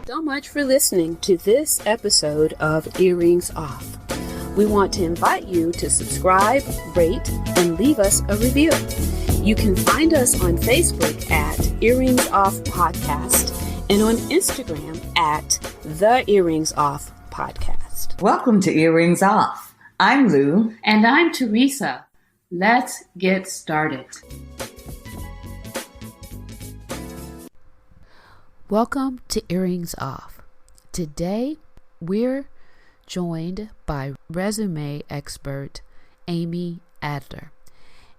So much for listening to this episode of Earrings Off. We want to invite you to subscribe, rate, and leave us a review. You can find us on Facebook at Earrings Off Podcast and on Instagram at The Earrings Off Podcast. Welcome to Earrings Off. I'm Lou. And I'm Teresa. Let's get started. Welcome to Earrings Off. Today, we're joined by resume expert Amy Adler.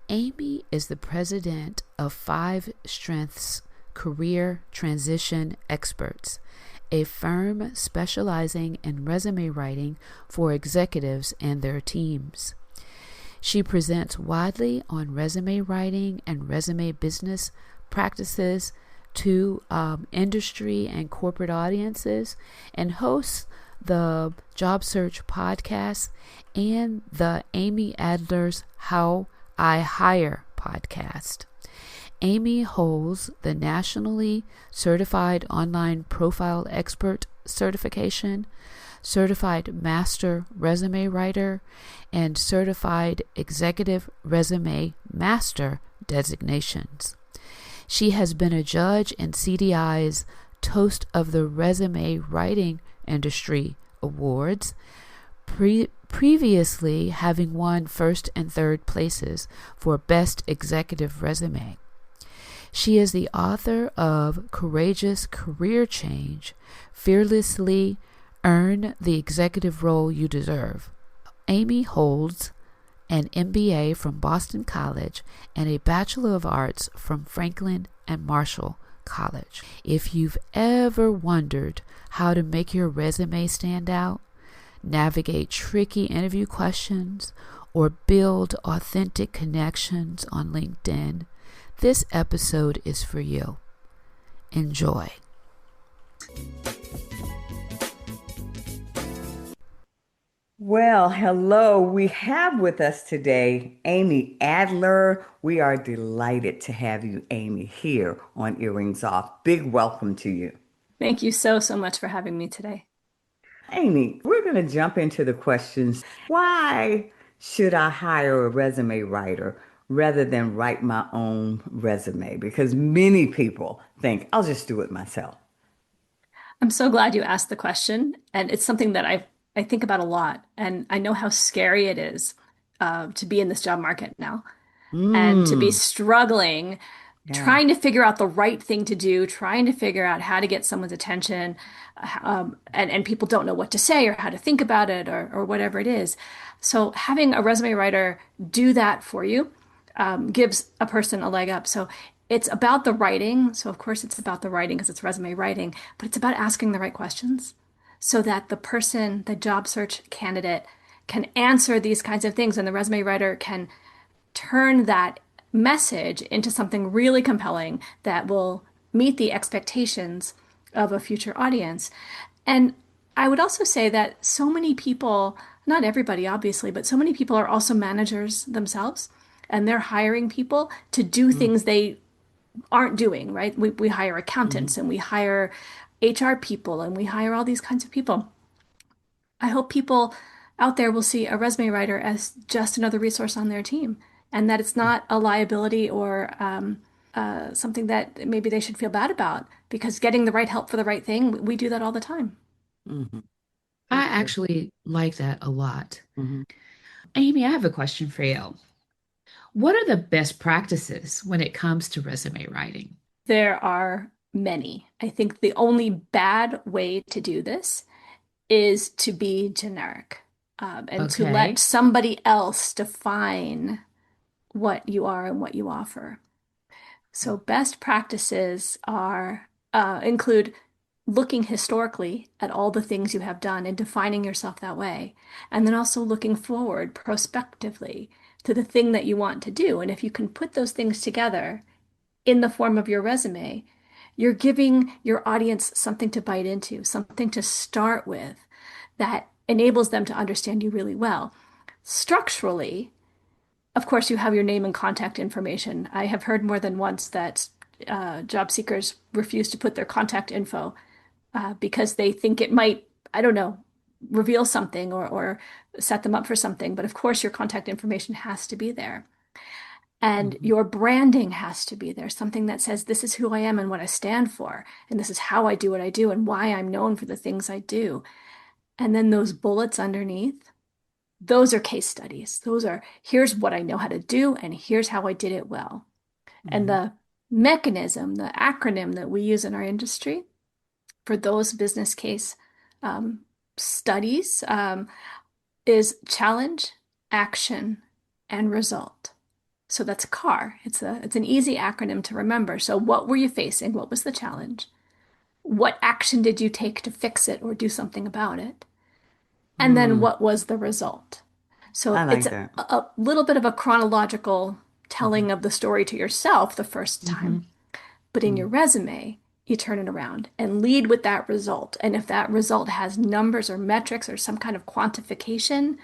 Amy is the president of 5 Strengths Career Transition Experts, a firm specializing in resume writing for executives and their teams. She presents widely on resume writing and resume business practices to industry and corporate audiences, and hosts the Job Search podcast and the Amy Adler's How I Hire podcast. Amy holds the Nationally Certified Online Profile Expert certification, Certified Master Resume Writer, and Certified Executive Resume Master designations. She has been a judge in CDI's Toast of the Resume Writing Industry Awards, previously having won first and third places for Best Executive Resume. She is the author of Courageous Career Change, Fearlessly Earn the Executive Role You Deserve. Amy holds an MBA from Boston College and a Bachelor of Arts from Franklin and Marshall College. If you've ever wondered how to make your resume stand out, navigate tricky interview questions, or build authentic connections on LinkedIn, this episode is for you. Enjoy. Well, hello. We have with us today Amy Adler. We are delighted to have you, Amy, here on Earrings Off. Big welcome to you. Thank you so much for having me today. Amy, we're going to jump into the questions. Why should I hire a resume writer rather than write my own resume? Because many people think, I'll just do it myself. I'm so glad you asked the question. And it's something that I think about a lot. And I know how scary it is to be in this job market now and to be struggling, trying to figure out the right thing to do, trying to figure out how to get someone's attention. And people don't know what to say or how to think about it or whatever it is. So having a resume writer do that for you gives a person a leg up. So it's about the writing. So of course it's about the writing because it's resume writing, but it's about asking the right questions so that the person, the job search candidate, can answer these kinds of things, and the resume writer can turn that message into something really compelling that will meet the expectations of a future audience. And I would also say that so many people, not everybody obviously, but so many people are also managers themselves, and they're hiring people to do things they aren't doing, right? We hire accountants and we hire HR people and we hire all these kinds of people. I hope people out there will see a resume writer as just another resource on their team, and that it's not a liability or something that maybe they should feel bad about, because getting the right help for the right thing, we do that all the time. Mm-hmm. I actually like that a lot. Mm-hmm. Amy, I have a question for you. What are the best practices when it comes to resume writing? There are many. I think the only bad way to do this is to be generic and to let somebody else define what you are and what you offer. So best practices are include looking historically at all the things you have done and defining yourself that way, and then also looking forward prospectively to the thing that you want to do. And if you can put those things together in the form of your resume, you're giving your audience something to bite into, something to start with that enables them to understand you really well. Structurally, of course, you have your name and contact information. I have heard more than once that job seekers refuse to put their contact info because they think it might, I don't know, reveal something or set them up for something. But of course, your contact information has to be there. And Mhm. your branding has to be there, something that says, this is who I am and what I stand for. And this is how I do what I do and why I'm known for the things I do. And then those bullets underneath, those are case studies. Those are, here's what I know how to do, and here's how I did it well. And Mhm. the mechanism, the acronym that we use in our industry for those business case um, studies is challenge, action, and result. So that's CAR. It's an easy acronym to remember. So what were you facing? What was the challenge? What action did you take to fix it or do something about it? And then Mm, what was the result? So I it's like a, that. a little bit of a chronological Mhm. telling of the story to yourself the first Mm-hmm. time. But in your Mm, resume, you turn it around and lead with that result. And if that result has numbers or metrics or some kind of quantification,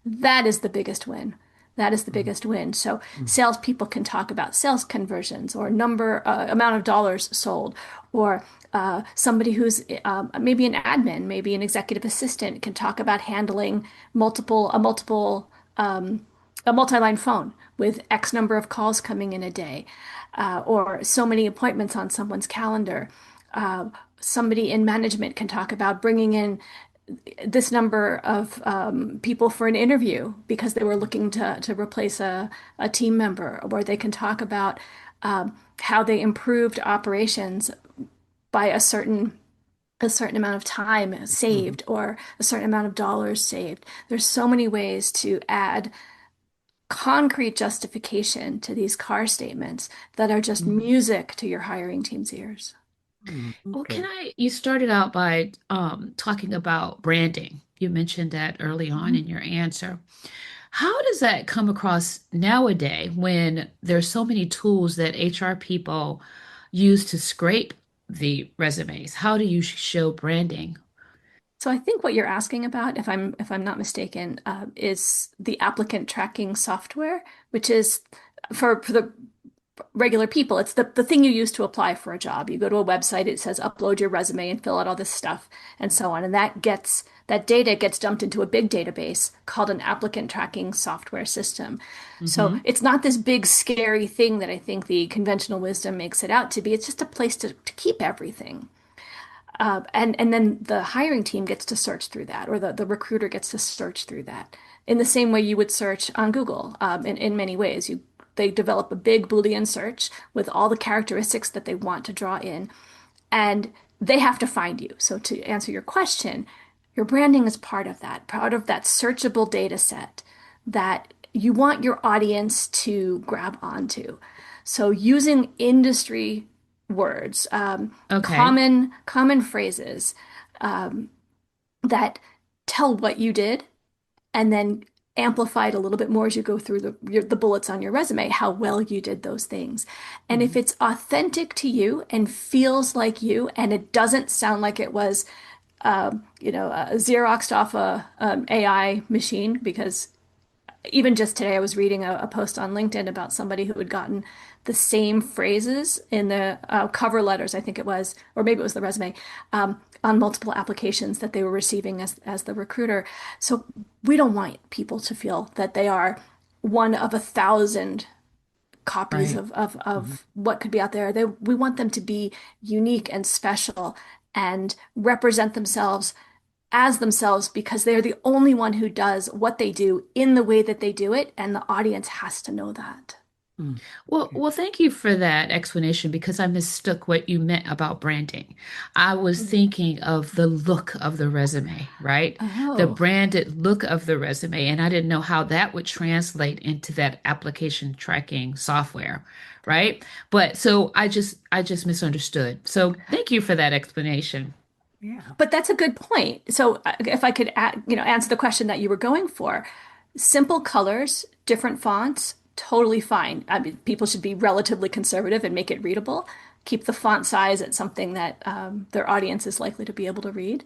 that is the biggest win. That is the mm, biggest win. So mm, salespeople can talk about sales conversions or amount of dollars sold, or somebody who's maybe an admin, maybe an executive assistant can talk about handling multiple a multi-line phone with X number of calls coming in a day, or so many appointments on someone's calendar. Somebody in management can talk about bringing in this number of people for an interview because they were looking to replace a team member, or they can talk about how they improved operations by a certain amount of time mhm, saved or a certain amount of dollars saved. There's so many ways to add concrete justification to these car statements that are just mhm, music to your hiring team's ears. mm. Well, Okay. you started out by talking about branding. You mentioned that early on in your answer. How does that come across nowadays when there's so many tools that HR people use to scrape the resumes? How do you show branding? So I think what you're asking about, if I'm not mistaken, is the applicant tracking software, which is for the regular people. It's the thing you use to apply for a job. You go to a website, it says upload your resume and fill out all this stuff and so on. And that data gets dumped into a big database called an applicant tracking software system. So Mm-hmm. it's not this big scary thing that I think the conventional wisdom makes it out to be. It's just a place to keep everything. And then the hiring team gets to search through that, or the recruiter gets to search through that in the same way you would search on Google. In many ways, they develop a big Boolean search with all the characteristics that they want to draw in, and they have to find you. So to answer your question, your branding is part of that searchable data set that you want your audience to grab onto. So using industry words, Okay. common phrases that tell what you did, and then amplify it a little bit more as you go through the bullets on your resume, how well you did those things. And if Mhm. it's authentic to you and feels like you, and it doesn't sound like it was, Xeroxed off a AI machine, because even just today, I was reading a post on LinkedIn about somebody who had gotten the same phrases in the cover letters, I think it was, or maybe it was the resume, on multiple applications that they were receiving as the recruiter. So we don't want people to feel that they are one of 1,000 copies Right. Mhm. of what could be out there. We want them to be unique and special and represent themselves as themselves because they're the only one who does what they do in the way that they do it, and the audience has to know that. Mm. Okay. Well, thank you for that explanation because I mistook what you meant about branding. I was Mhm. thinking of the look of the resume, right? The Oh, branded look of the resume, and I didn't know how that would translate into that application tracking software, right? But so I just misunderstood. So thank you for that explanation. Yeah. but that's a good point. So if I could answer the question that you were going for, simple colors, different fonts, totally fine. I mean, people should be relatively conservative and make it readable. Keep the font size at something that their audience is likely to be able to read.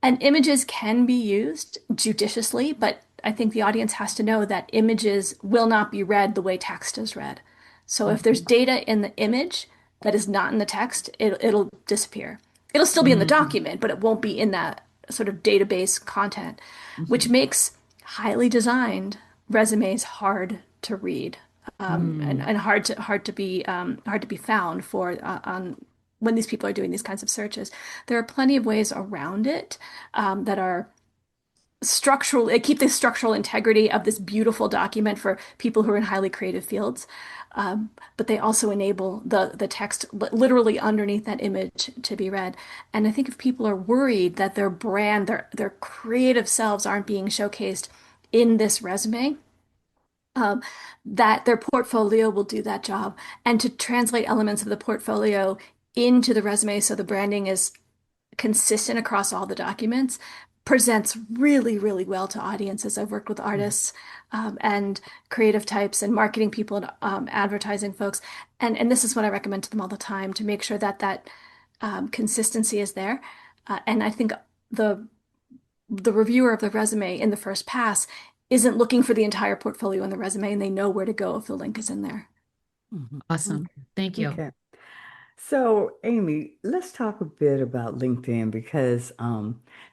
And images can be used judiciously, but I think the audience has to know that images will not be read the way text is read. So if there's Mhm. data in the image that is not in the text, it'll disappear. It'll still be in the Mm-hmm. document, but it won't be in that sort of database content, which Mhm. makes highly designed resumes hard to read, Mm. and hard to be found for on when these people are doing these kinds of searches. There are plenty of ways around it that are structural. They keep the structural integrity of this beautiful document for people who are in highly creative fields. But they also enable the text literally underneath that image to be read. And I think if people are worried that their brand, their creative selves aren't being showcased in this resume, um, that their portfolio will do that job. And to translate elements of the portfolio into the resume so the branding is consistent across all the documents presents really, really well to audiences. I've worked with Mhm. artists and creative types and marketing people and advertising folks. And this is what I recommend to them all the time to make sure that consistency is there. And I think the the reviewer of the resume in the first pass isn't looking for the entire portfolio in the resume and they know where to go if the link is in there. Mhm. Awesome. Okay. Thank you. Okay. So, Amy, let's talk a bit about LinkedIn because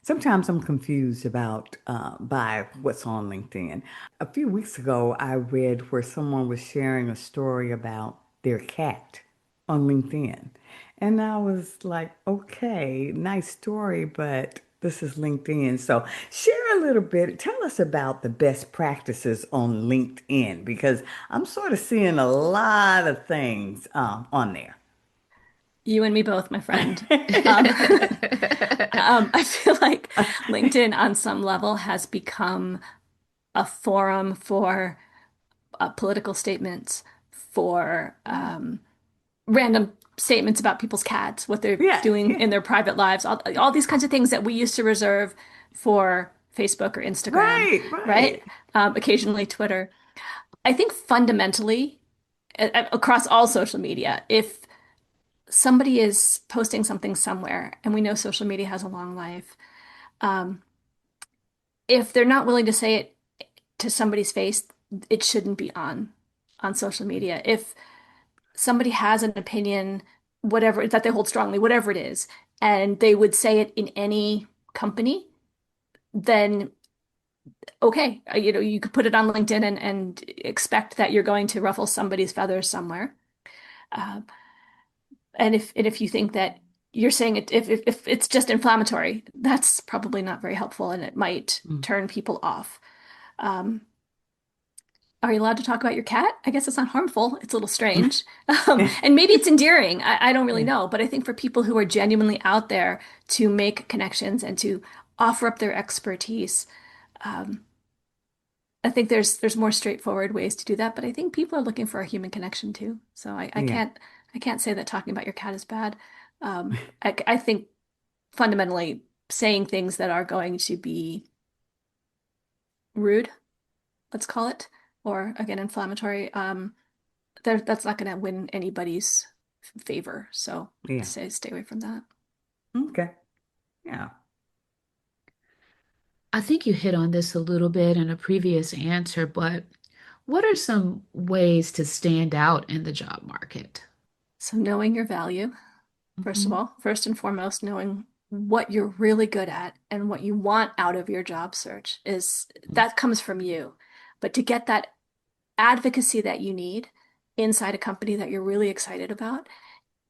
sometimes I'm confused about by what's on LinkedIn. A few weeks ago, I read where someone was sharing a story about their cat on LinkedIn. And I was like, okay, nice story, but this is LinkedIn. So, share a little bit. Tell us about the best practices on LinkedIn because I'm sort of seeing a lot of things on there. You and me both, my friend. Um, I feel like LinkedIn on some level has become a forum for political statements, for random statements about people's cats, what they're Yeah, doing yeah. in their private lives, all these kinds of things that we used to reserve for Facebook or Instagram, Right, right? right. Occasionally Twitter. I think fundamentally, across all social media, if somebody is posting something somewhere, and we know social media has a long life, um, if they're not willing to say it to somebody's face, it shouldn't be on social media. If somebody has an opinion, whatever that they hold strongly, whatever it is, and they would say it in any company, then okay, you could put it on LinkedIn and expect that you're going to ruffle somebody's feathers somewhere. Uh, and if you think that you're saying it, if it's just inflammatory, that's probably not very helpful, and it might Mm. turn people off. Um, Are you allowed to talk about your cat? I guess it's not harmful. It's a little strange. And maybe it's endearing. I don't really Yeah, know. But I think for people who are genuinely out there to make connections and to offer up their expertise, um, I think there's more straightforward ways to do that. But I think people are looking for a human connection too. So yeah, I can't say that talking about your cat is bad. I think fundamentally saying things that are going to be rude, let's call it, or again inflammatory, that's not going to win anybody's favor. So I yeah. say stay away from that. Okay. Yeah. I think you hit on this a little bit in a previous answer, but what are some ways to stand out in the job market? So knowing your value, first of Hmm. all, first and foremost, knowing what you're really good at and what you want out of your job search is that comes from you. But to get that advocacy that you need inside a company that you're really excited about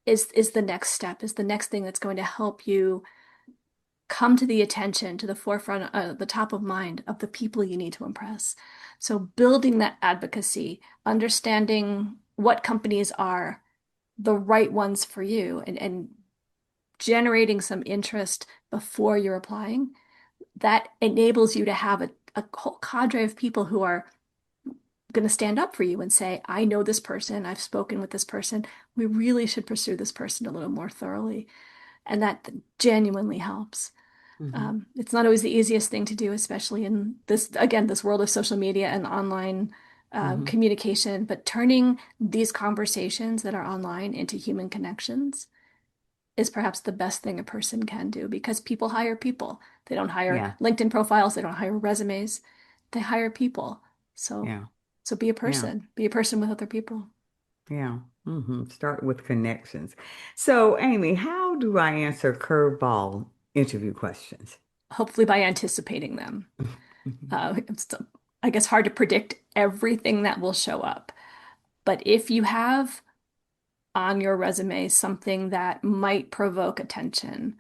is the next step, is the next thing that's going to help you come to the attention, to the forefront, the top of mind of the people you need to impress. So building that advocacy, understanding what companies are the right ones for you, and generating some interest before you're applying, that enables you to have a whole cadre of people who are going to stand up for you and say, I know this person, I've spoken with this person. We really should pursue this person a little more thoroughly. And that genuinely helps. Hmm. It's not always the easiest thing to do, especially in this, again, this world of social media and online Hmm. communication, but turning these conversations that are online into human connections is perhaps the best thing a person can do because people hire people. They don't hire Yeah, LinkedIn profiles, they don't hire resumes, they hire people. So, yeah, so yeah. be a person with other people. Yeah. Start with connections. So, Amy, how do I answer curveball interview questions? Hopefully by anticipating them. It's, I guess, hard to predict everything that will show up. But if you have on your resume something that might provoke attention,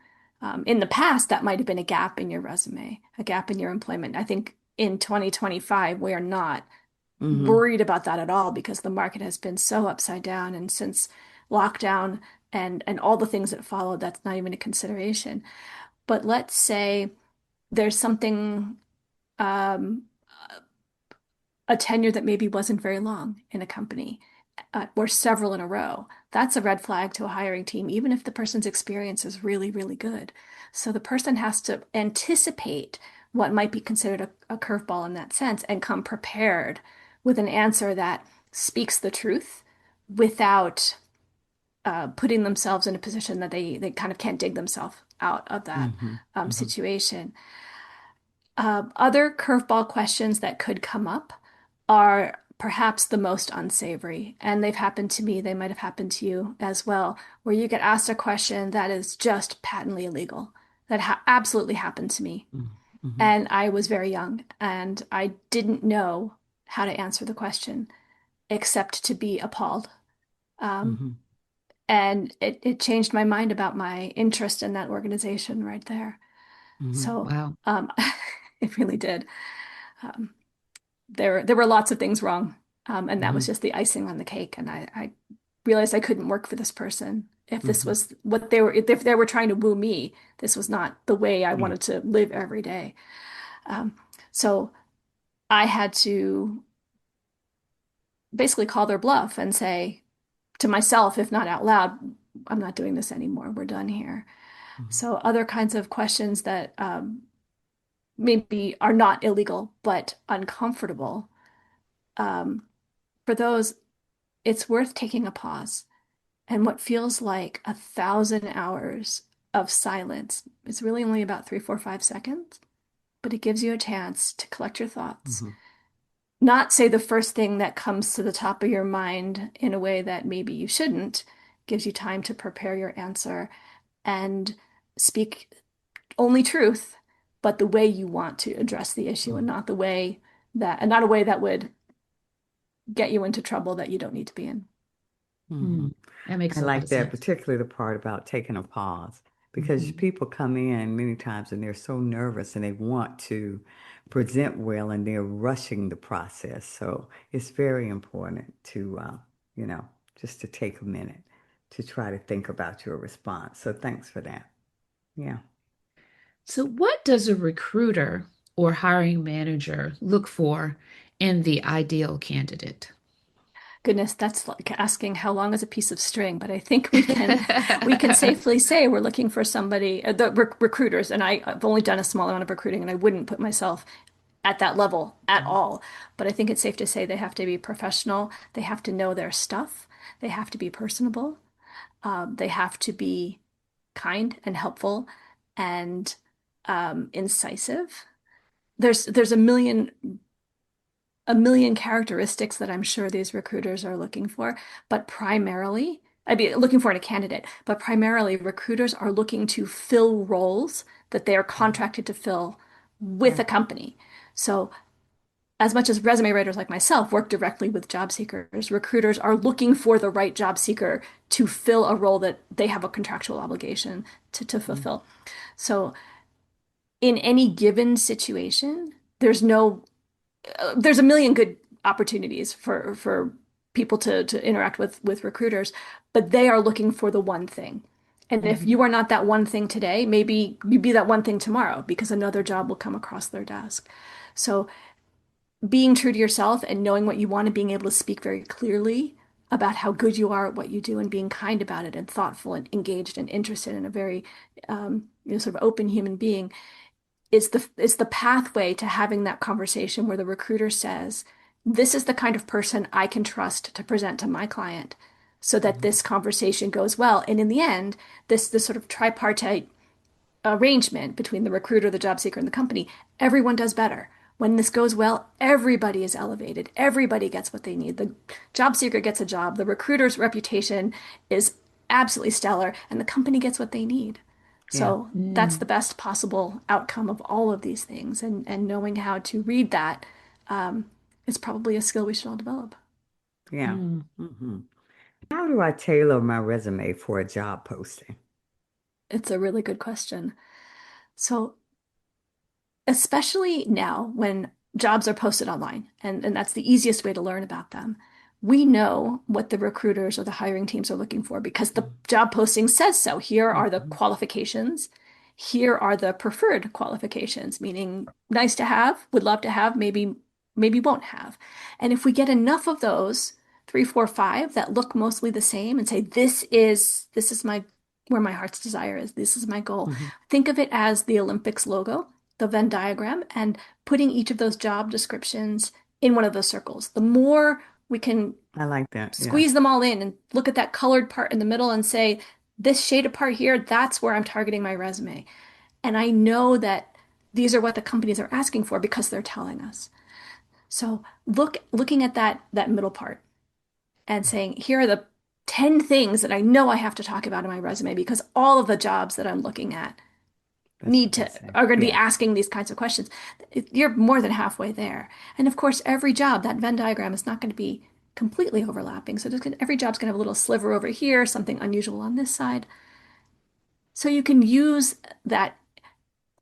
in the past, that might have been a gap in your resume, a gap in your employment. I think in 2025, we are not Hmm. worried about that at all because the market has been so upside down. And since lockdown and all the things that followed, that's not even a consideration. But let's say there's something um, a tenure that maybe wasn't very long in a company or several in a row. That's a red flag to a hiring team, even if the person's experience is really, really good. So the person has to anticipate what might be considered a curveball in that sense and come prepared with an answer that speaks the truth without putting themselves in a position that they kind of can't dig themselves out of that Hmm. Hmm. situation. Other curveball questions that could come up are perhaps the most unsavory, and they've happened to me. They might have happened to you as well, where you get asked a question that is just patently illegal. That ha absolutely happened to me. Hmm. And I was very young, and I didn't know how to answer the question except to be appalled. Um, Hmm. and it changed my mind about my interest in that organization right there. Hmm. So Wow. it really did. Um, there were lots of things wrong, and that was Hmm. just the icing on the cake. And I realized I couldn't work for this person if this Hmm. was what they were. If they were trying to woo me, this was not the way I Yeah. wanted to live every day. Um, so I had to basically call their bluff and say to myself, if not out loud, I'm not doing this anymore. We're done here. Hmm. So other kinds of questions that maybe are not illegal but uncomfortable. Um, for those, it's worth taking a pause. And what feels like 1,000 hours of silence is really only about 3, 4, 5 seconds, but it gives you a chance to collect your thoughts. Hmm. Not say the first thing that comes to the top of your mind in a way that maybe you shouldn't, gives you time to prepare your answer and speak only truth, but the way you want to address the issue and not the way that, and not a way that would get you into trouble that you don't need to be in. Hmm. Hmm. That I makes a lot like of that, sense. particularly the part about taking a pause, because Hmm. people come in many times and they're so nervous and they want to present well and they're rushing the process. So it's very important to, you know, just to take a minute to try to think about your response. So thanks for that. Yeah. So, what does a recruiter or hiring manager look for in the ideal candidate? Goodness, that's like asking how long is a piece of string, but I think we can safely say we're looking for somebody, the recruiters, and I've only done a small amount of recruiting, and I wouldn't put myself at that level at all. But I think it's safe to say they have to be professional, they have to know their stuff, they have to be personable, they have to be kind and helpful and incisive. There's a million characteristics that I'm sure these recruiters are looking for, but primarily, I'd be looking for in a candidate, but primarily recruiters are looking to fill roles that they are Mhm. contracted to fill with Yeah. a company. So as much as resume writers like myself work directly with job seekers, recruiters are looking for the right job seeker to fill a role that they have a contractual obligation to Mhm. fulfill. So in any given situation, there's a million good opportunities for people to interact with recruiters, but they are looking for the one thing. And if Hmm. you are not that one thing today, maybe you be that one thing tomorrow because another job will come across their desk. So being true to yourself and knowing what you want and being able to speak very clearly about how good you are at what you do and being kind about it and thoughtful and engaged and interested in a very sort of open human being is the pathway to having that conversation where the recruiter says, "This is the kind of person I can trust to present to my client so that Mhm. this conversation goes well." And in the end, this sort of tripartite arrangement between the recruiter, the job seeker, and the company, everyone does better. When this goes well, everybody is elevated. Everybody gets what they need. The job seeker gets a job. The recruiter's reputation is absolutely stellar, and the company gets what they need. Yeah. So that's Mm, the best possible outcome of all of these things. And knowing how to read that is probably a skill we should all develop. Yeah. mm. Hmm. How do I tailor my resume for a job posting? It's a really good question. So especially now when jobs are posted online, and that's the easiest way to learn about them. We know what the recruiters or the hiring teams are looking for because the job posting says so. Here are the Mhm. qualifications. Here are the preferred qualifications, meaning nice to have, would love to have, maybe won't have. And if we get enough of those, three, four, five that look mostly the same and say, this is my where my heart's desire is. This is my goal. Mhm. Think of it as the Olympics logo, the Venn diagram, and putting each of those job descriptions in one of those circles. The more we can I like that. Yeah. squeeze them all in and look at that colored part in the middle and say, this shaded part here, that's where I'm targeting my resume. And I know that these are what the companies are asking for because they're telling us. So looking at that middle part and saying, here are the 10 things that I know I have to talk about in my resume because all of the jobs that I'm looking at That's need what they to say. are going to be Yeah. asking these kinds of questions. You're more than halfway there. And of course, every job, that Venn diagram is not going to be completely overlapping. So every job's going to have a little sliver over here, something unusual on this side. So you can use that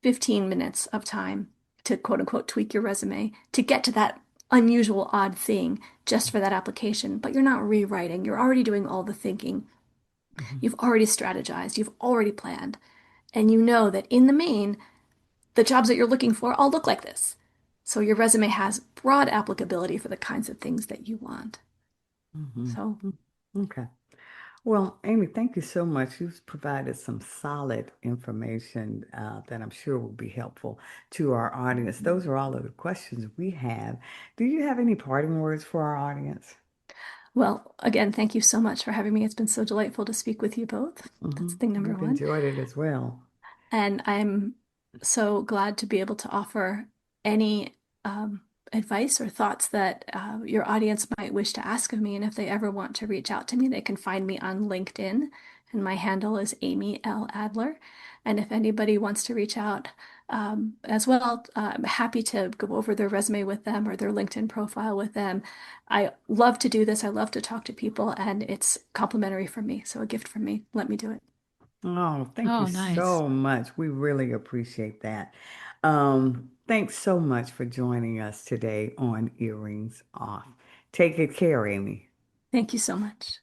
15 minutes of time to quote unquote tweak your resume to get to that unusual odd thing just for that application, but you're not rewriting. You're already doing all the thinking. Mhm. You've already strategized. You've already planned. And you know that in the main, the jobs that you're looking for all look like this. So your resume has broad applicability for the kinds of things that you want. Mhm. So Mm. Okay. Well, Amy, thank you so much. You've provided some solid information that I'm sure will be helpful to our audience. Those are all of the questions we have. Do you have any parting words for our audience? well, again, thank you so much for having me. It's been so delightful to speak with you both. That's thing number We've one. enjoyed it as well. And I'm so glad to be able to offer any advice or thoughts that your audience might wish to ask of me. And if they ever want to reach out to me, they can find me on LinkedIn. And my handle is Amy L. Adler. And if anybody wants to reach out as well, I'm happy to go over their resume with them or their LinkedIn profile with them. I love to do this. I love to talk to people, and it's complimentary from me. So a gift from me. Let me do it. Oh, thank you Oh, nice. so much. We really appreciate that. Thanks so much for joining us today on Earrings Off. Take good care, Amy. Thank you so much.